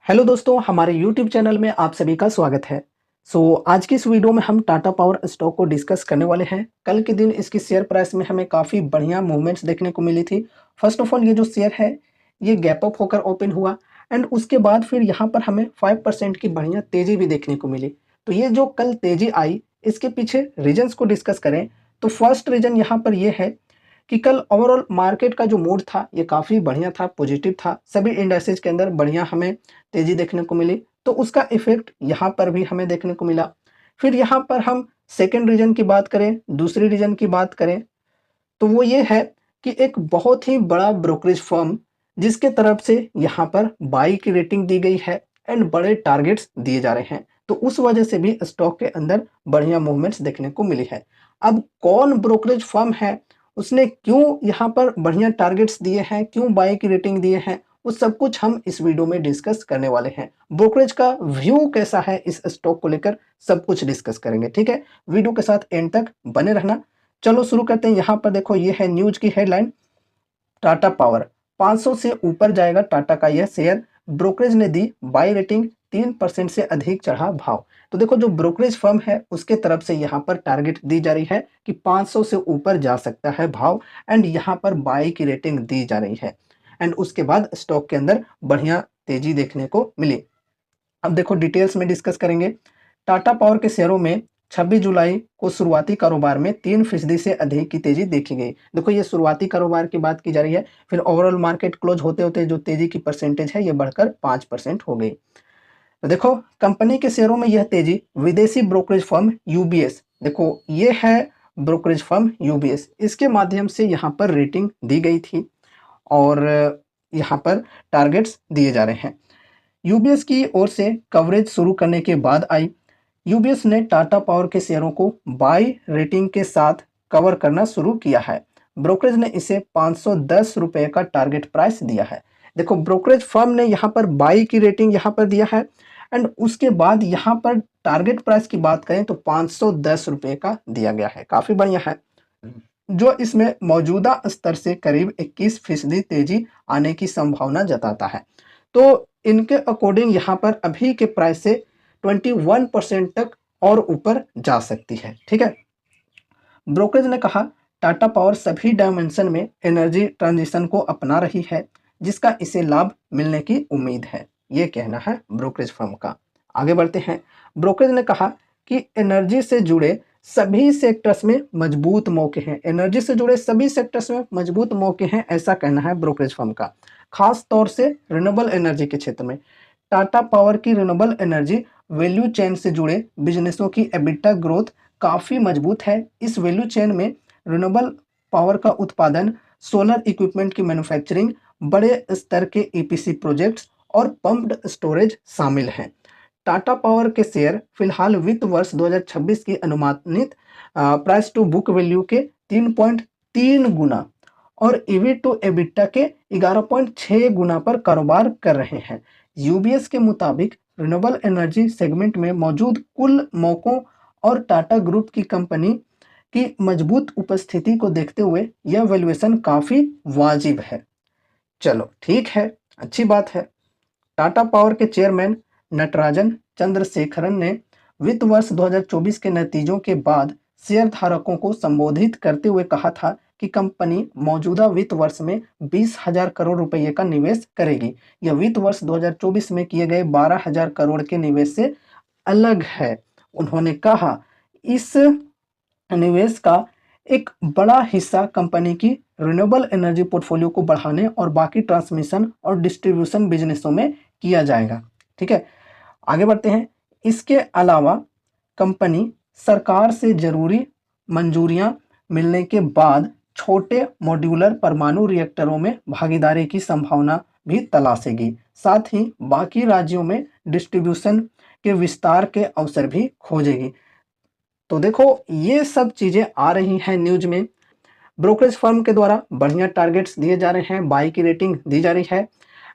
Hello दोस्तों, हमारे YouTube channel में आप सभी का स्वागत है। आज की इस वीडियो में हम टाटा पावर स्टॉक को डिस्कस करने वाले हैं। कल के दिन इसकी शेयर प्राइस में हमें काफ़ी बढ़िया मूवमेंट्स देखने को मिली थी। फर्स्ट ऑफ ऑल ये जो शेयर है, ये गैप अप होकर ओपन हुआ एंड उसके बाद फिर यहाँ पर हमें 5% की बढ़िया तेज़ी भी देखने को मिली। तो ये जो कल तेज़ी आई, इसके पीछे रीज़न्स को डिस्कस करें तो फर्स्ट रीज़न यहाँ पर ये है कि कल ओवरऑल मार्केट का जो मूड था ये काफ़ी बढ़िया था, पॉजिटिव था। सभी इंडेक्सेस के अंदर बढ़िया हमें तेज़ी देखने को मिली, तो उसका इफ़ेक्ट यहाँ पर भी हमें देखने को मिला। फिर यहाँ पर हम सेकंड रीज़न की बात करें, दूसरी रीज़न की बात करें, तो वो ये है कि एक बहुत ही बड़ा ब्रोकरेज फर्म जिसके तरफ से यहाँ पर बाई की रेटिंग दी गई है एंड बड़े टारगेट्स दिए जा रहे हैं, तो उस वजह से भी स्टॉक के अंदर बढ़िया मूवमेंट्स देखने को मिली है। अब कौन ब्रोकरेज फर्म है, उसने क्यों यहाँ पर बढ़िया टारगेट्स दिए हैं, क्यों बाई की रेटिंग दिए हैं, वो सब कुछ हम इस वीडियो में डिस्कस करने वाले हैं। ब्रोकरेज का व्यू कैसा है इस स्टॉक को लेकर, सब कुछ डिस्कस करेंगे। ठीक है, वीडियो के साथ एंड तक बने रहना। चलो शुरू करते हैं। यहाँ पर देखो, ये है न्यूज की हेडलाइन, टाटा पावर 500 से ऊपर जाएगा टाटा का यह शेयर, ब्रोकरेज ने दी बाई रेटिंग, 3% से अधिक चढ़ा भाव। तो देखो, जो ब्रोकरेज फर्म है उसके तरफ से यहाँ पर टारगेट दी जा रही है कि 500 से ऊपर जा सकता है भाव एंड यहाँ पर बाई की रेटिंग दी जा रही है एंड उसके बाद स्टॉक के अंदर बढ़िया तेजी देखने को मिली। अब देखो, डिटेल्स में डिस्कस करेंगे। टाटा पावर के शेयरों में 26 जुलाई को शुरुआती कारोबार में 3% से अधिक की तेजी देखी गई। देखो, ये शुरुआती कारोबार की बात की जा रही है, फिर ओवरऑल मार्केट क्लोज होते होते जो तेजी की परसेंटेज है ये बढ़कर 5% हो गई। तो देखो, कंपनी के शेयरों में यह तेजी विदेशी ब्रोकरेज फर्म यूबीएस, देखो ये है ब्रोकरेज फर्म यूबीएस, इसके माध्यम से यहाँ पर रेटिंग दी गई थी और यहाँ पर टारगेट्स दिए जा रहे हैं। यूबीएस की ओर से कवरेज शुरू करने के बाद आई। यूबीएस ने टाटा पावर के शेयरों को बाई रेटिंग के साथ कवर करना शुरू किया है। ब्रोकरेज ने इसे 510 रुपए का टारगेट प्राइस दिया है। देखो, ब्रोकरेज फर्म ने यहाँ पर बाई की रेटिंग यहाँ पर दिया है एंड उसके बाद यहाँ पर टारगेट प्राइस की बात करें तो 510 रुपए का दिया गया है, काफी बढ़िया है, जो इसमें मौजूदा स्तर से करीब 21% तेजी आने की संभावना जताता है। तो इनके अकॉर्डिंग यहाँ पर अभी के प्राइस से 21% तक और ऊपर जा सकती है। ठीक है, ब्रोकरेज ने कहा, टाटा पावर सभी डायमेंशन में एनर्जी ट्रांजिशन को अपना रही है, जिसका इसे लाभ मिलने की उम्मीद है, ये कहना है ब्रोकरेज फर्म का। आगे बढ़ते हैं। ब्रोकरेज ने कहा कि एनर्जी से जुड़े सभी सेक्टर्स में मजबूत मौके हैं, एनर्जी से जुड़े सभी सेक्टर्स में मजबूत मौके हैं, ऐसा कहना है ब्रोकरेज फर्म का। खास तौर से रिन्यूएबल एनर्जी के क्षेत्र में टाटा पावर की रिन्यूएबल एनर्जी वैल्यू चेन से जुड़े बिजनेसों की एबिटा ग्रोथ काफ़ी मजबूत है। इस वैल्यू चेन में रिन्यूएबल पावर का उत्पादन, सोलर इक्विपमेंट की मैन्युफैक्चरिंग, बड़े स्तर के ईपीसी प्रोजेक्ट्स और पंप्ड स्टोरेज शामिल हैं। टाटा पावर के शेयर फिलहाल वित्त वर्ष 2026 की अनुमानित प्राइस टू बुक वैल्यू के 3.3 गुना और ईवी टू एबिटा के 11.6 गुना पर कारोबार कर रहे हैं। यूबीएस के मुताबिक रिन्यूएबल एनर्जी सेगमेंट में मौजूद कुल मौकों और टाटा ग्रुप की कंपनी की मजबूत उपस्थिति को देखते हुए यह वैल्यूएशन काफ़ी वाजिब है। चलो ठीक है, अच्छी बात है। टाटा पावर के चेयरमैन नटराजन चंद्रशेखरन ने वित्त वर्ष 2024 के नतीजों के बाद शेयर धारकों को संबोधित करते हुए कहा था कि कंपनी मौजूदा वित्त वर्ष में 20,000 करोड़ रुपए का निवेश करेगी। यह वित्त वर्ष 2024 में किए गए 12,000 करोड़ के निवेश से अलग है। उन्होंने कहा, इस निवेश का एक बड़ा हिस्सा कंपनी की रिन्यूएबल एनर्जी पोर्टफोलियो को बढ़ाने और बाकी ट्रांसमिशन और डिस्ट्रीब्यूशन बिजनेसों में किया जाएगा। ठीक है, आगे बढ़ते हैं। इसके अलावा कंपनी सरकार से जरूरी मंजूरियां मिलने के बाद छोटे मॉड्यूलर परमाणु रिएक्टरों में भागीदारी की संभावना भी तलाशेगी। साथ ही बाकी राज्यों में डिस्ट्रीब्यूशन के विस्तार के अवसर भी खोजेगी। तो देखो, ये सब चीज़ें आ रही हैं न्यूज में। ब्रोकरेज फर्म के द्वारा बढ़िया टारगेट्स दिए जा रहे हैं, बाई की रेटिंग दी जा रही है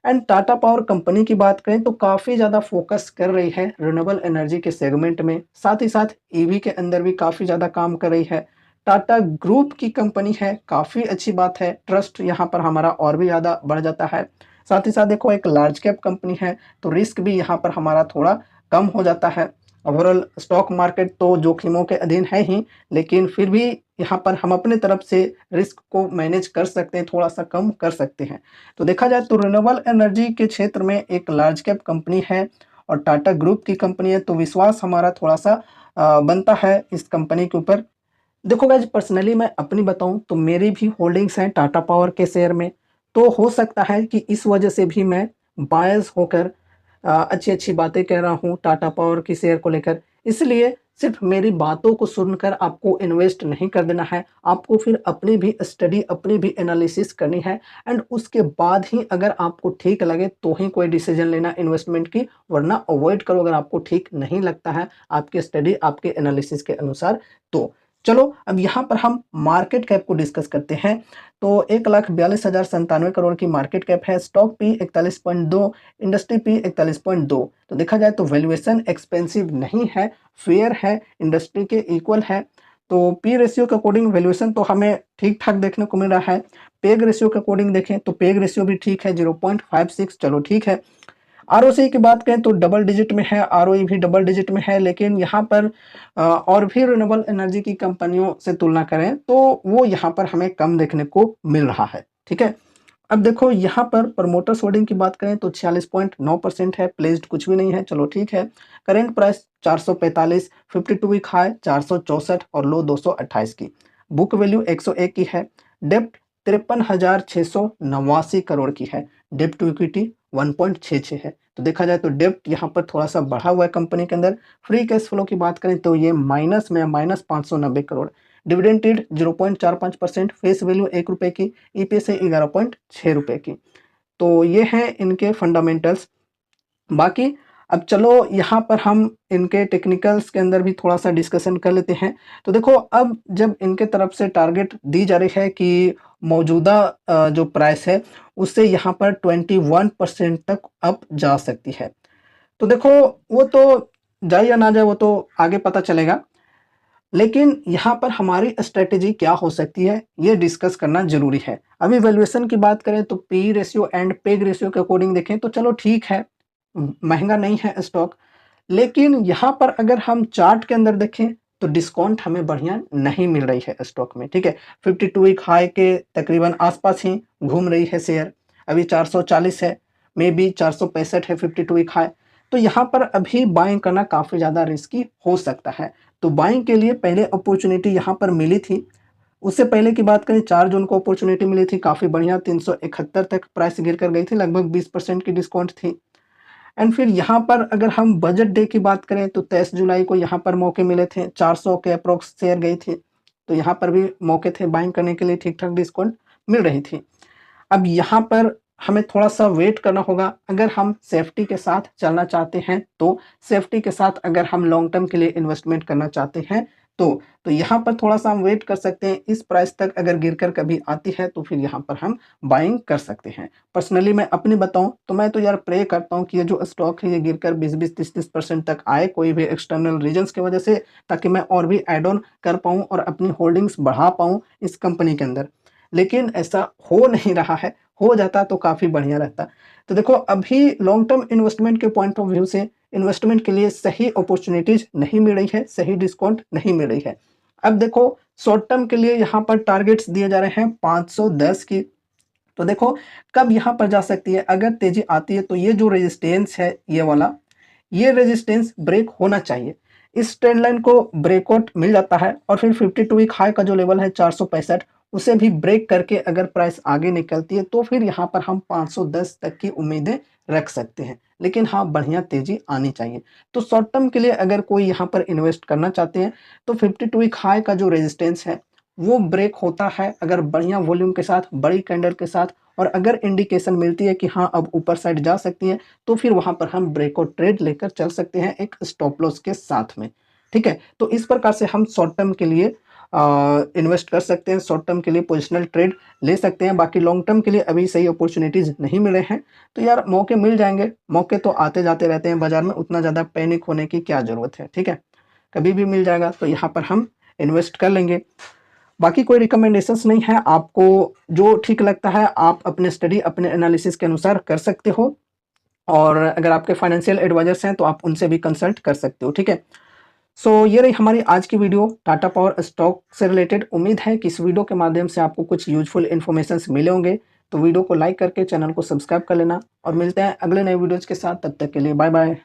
एंड टाटा पावर कंपनी की बात करें तो काफ़ी ज़्यादा फोकस कर रही है रिन्यूएबल एनर्जी के सेगमेंट में, साथ ही साथ ईवी के अंदर भी काफ़ी ज़्यादा काम कर रही है। टाटा ग्रुप की कंपनी है, काफ़ी अच्छी बात है, ट्रस्ट यहाँ पर हमारा और भी ज़्यादा बढ़ जाता है। साथ ही साथ देखो एक लार्ज कैप कंपनी है, तो रिस्क भी यहाँ पर हमारा थोड़ा कम हो जाता है। ओवरऑल स्टॉक मार्केट तो जोखिमों के अधीन है ही, लेकिन फिर भी यहाँ पर हम अपने तरफ से रिस्क को मैनेज कर सकते हैं, थोड़ा-सा कम कर सकते हैं। तो देखा जाए तो रिन्यूएबल एनर्जी के क्षेत्र में एक लार्ज कैप कंपनी है और टाटा ग्रुप की कंपनी है, तो विश्वास हमारा थोड़ा-सा बनता है इस कंपनी के ऊपर। देखो गाइस, पर्सनली मैं अपनी बताऊँ तो मेरी भी होल्डिंग्स हैं टाटा पावर के शेयर में, तो हो सकता है कि इस वजह से भी मैं बायस होकर अच्छी-अच्छी बातें कह रहा हूँ टाटा पावर की शेयर को लेकर। इसलिए सिर्फ मेरी बातों को सुनकर आपको इन्वेस्ट नहीं कर देना है, आपको फिर अपनी भी स्टडी, अपनी भी एनालिसिस करनी है एंड उसके बाद ही अगर आपको ठीक लगे तो ही कोई डिसीजन लेना इन्वेस्टमेंट की, वरना अवॉइड करो अगर आपको ठीक नहीं लगता है आपकी स्टडी, आपके एनालिसिस के अनुसार तो। चलो अब यहाँ पर हम मार्केट कैप को डिस्कस करते हैं। तो 1,42,097 करोड़ की मार्केट कैप है, स्टॉक पी 41.2, इंडस्ट्री पी 41.2। तो देखा जाए तो वैल्यूएशन एक्सपेंसिव नहीं है, फेयर है, इंडस्ट्री के इक्वल है। तो पी रेशियो के अकॉर्डिंग वैल्यूएशन तो हमें ठीक-ठाक देखने को मिल रहा है। पेग रेशियो के अकॉर्डिंग देखें तो पेग रेशियो भी ठीक है 0.56, चलो ठीक है। आरओसी की बात करें तो डबल डिजिट में है, आरओई भी डबल डिजिट में है, लेकिन यहाँ पर और भी रिन्यूएबल एनर्जी की कंपनियों से तुलना करें तो वो यहाँ पर हमें कम देखने को मिल रहा है, ठीक है। अब देखो यहाँ पर प्रमोटर्स होल्डिंग की बात करें तो 46.9% है, प्लेस्ड कुछ भी नहीं है, चलो ठीक है। करेंट प्राइस 445, 52 वीक हाई 464 और लो 228 की। बुक वैल्यू 101 की है। डेप्ट 53,689 करोड़ की है। डेप्ट टू इक्विटी 1.66 है। तो देखा जाए तो डेप्ट यहाँ पर थोड़ा-सा बढ़ा हुआ है कंपनी के अंदर। फ्री कैश फ्लो की बात करें तो ये माइनस में है, minus 590 crore. Dividend yield 0.45%, face value ₹1 की, ईपीएस है 11.6 रुपए की। तो ये हैं इनके फंडामेंटल्स। बाकी अब चलो यहाँ पर हम इनके टेक्निकल्स के अंदर भी थोड़ा-सा डिस्कशन कर लेते हैं। तो देखो अब जब इनके तरफ से टारगेट दी जा रही है कि मौजूदा जो प्राइस है उससे यहाँ पर 21% तक अप जा सकती है। तो देखो वो तो जाए या ना जाए वो तो आगे पता चलेगा। लेकिन यहाँ पर हमारी स्ट्रैटेजी क्या हो सकती है, ये डिस्कस करना ज़रूरी है। अभी वैल्यूएशन की बात करें तो P ratio and peg ratio के अकॉर्डिंग देखें तो चलो ठीक है, महँगा नहीं है स्टॉक। लेकिन यहाँ पर अगर हम चार्ट के अंदर देखें तो डिस्काउंट हमें बढ़िया नहीं मिल रही है स्टॉक में, ठीक है। 52 वीक हाई के तकरीबन आस-पास ही घूम रही है शेयर। अभी 440 है, मेबी 465 है 52 वीक हाई। तो यहाँ पर अभी बाइंग करना काफ़ी ज़्यादा रिस्की हो सकता है। तो बाइंग के लिए पहले अपॉर्चुनिटी यहाँ पर मिली थी। उससे पहले की बात करें 4 जून को अपॉर्चुनिटी मिली थी, काफ़ी बढ़िया 371 तक प्राइस गिर कर गई थी, लगभग 20% की डिस्काउंट थी। एंड फिर यहाँ पर अगर हम बजट डे की बात करें तो 23 जुलाई को यहाँ पर मौके मिले थे, 400 के अप्रॉक्स शेयर गई थी। तो यहाँ पर भी मौके थे बाइंग करने के लिए, ठीक-ठाक डिस्काउंट मिल रही थी। अब यहाँ पर हमें थोड़ा-सा वेट करना होगा, अगर हम सेफ्टी के साथ चलना चाहते हैं तो, सेफ्टी के साथ अगर हम लॉन्ग टर्म के लिए इन्वेस्टमेंट करना चाहते हैं तो यहाँ पर थोड़ा-सा हम वेट कर सकते हैं। इस प्राइस तक अगर गिरकर कभी आती है तो फिर यहाँ पर हम बाइंग कर सकते हैं। पर्सनली मैं अपनी बताऊँ तो मैं तो यार प्रे करता हूँ कि ये जो स्टॉक है ये गिरकर 20-20, 30-30% तक आए कोई भी एक्सटर्नल रीज़न्स की वजह से, ताकि मैं और भी ऐड ऑन कर पाऊँ और अपनी होल्डिंग्स बढ़ा पाऊँ इस कंपनी के अंदर। लेकिन ऐसा हो नहीं रहा है, हो जाता तो काफ़ी बढ़िया रहता। तो देखो अभी लॉन्ग टर्म इन्वेस्टमेंट के पॉइंट ऑफ व्यू से इन्वेस्टमेंट के लिए सही अपॉर्च्युनिटीज़ नहीं मिल रही है, सही डिस्काउंट नहीं मिल रही है। अब देखो शॉर्ट टर्म के लिए यहाँ पर टारगेट्स दिए जा रहे हैं 510 की। तो देखो कब यहाँ पर जा सकती है, अगर तेज़ी आती है तो ये जो रेजिस्टेंस है ये वाला, ये रेजिस्टेंस ब्रेक होना चाहिए। इस ट्रेंड लाइन को ब्रेकआउट मिल जाता है और फिर 52 वीक हाई का जो लेवल है 465, उसे भी ब्रेक करके अगर प्राइस आगे निकलती है तो फिर यहाँ पर हम 510 तक की उम्मीदें रख सकते हैं। लेकिन हाँ, बढ़िया तेज़ी आनी चाहिए। तो शॉर्ट टर्म के लिए अगर कोई यहाँ पर इन्वेस्ट करना चाहते हैं तो 52 वीक हाई का जो रेजिस्टेंस है वो ब्रेक होता है अगर बढ़िया वॉल्यूम के साथ, बड़ी कैंडल के साथ, और अगर इंडिकेशन मिलती है कि हाँ अब ऊपर साइड जा सकती है तो फिर वहाँ पर हम ब्रेकआउट ट्रेड लेकर चल सकते हैं एक स्टॉप लॉस के साथ में, ठीक है। तो इस प्रकार से हम शॉर्ट टर्म के लिए इन्वेस्ट कर सकते हैं, शॉर्ट टर्म के लिए पोजिशनल ट्रेड ले सकते हैं। बाकी लॉन्ग टर्म के लिए अभी सही अपॉर्चुनिटीज़ नहीं मिले हैं, तो यार मौके मिल जाएंगे, मौके तो आते जाते रहते हैं बाजार में, उतना ज़्यादा पैनिक होने की क्या ज़रूरत है, ठीक है। कभी भी मिल जाएगा तो यहाँ पर हम इन्वेस्ट कर लेंगे। बाकी कोई रिकमेंडेशंस नहीं है, आपको जो ठीक लगता है आप अपने स्टडी, अपने एनालिसिस के अनुसार कर सकते हो और अगर आपके फाइनेंशियल एडवाइज़र्स हैं तो आप उनसे भी कंसल्ट कर सकते हो, ठीक है? सो ये रही हमारी आज की वीडियो टाटा पावर स्टॉक से रिलेटेड। उम्मीद है कि इस वीडियो के माध्यम से आपको कुछ यूज़फुल इन्फॉर्मेशंस मिले होंगे। तो वीडियो को लाइक करके चैनल को सब्सक्राइब कर लेना और मिलते हैं अगले नए वीडियोज़ के साथ। तब तक के लिए बाय बाय।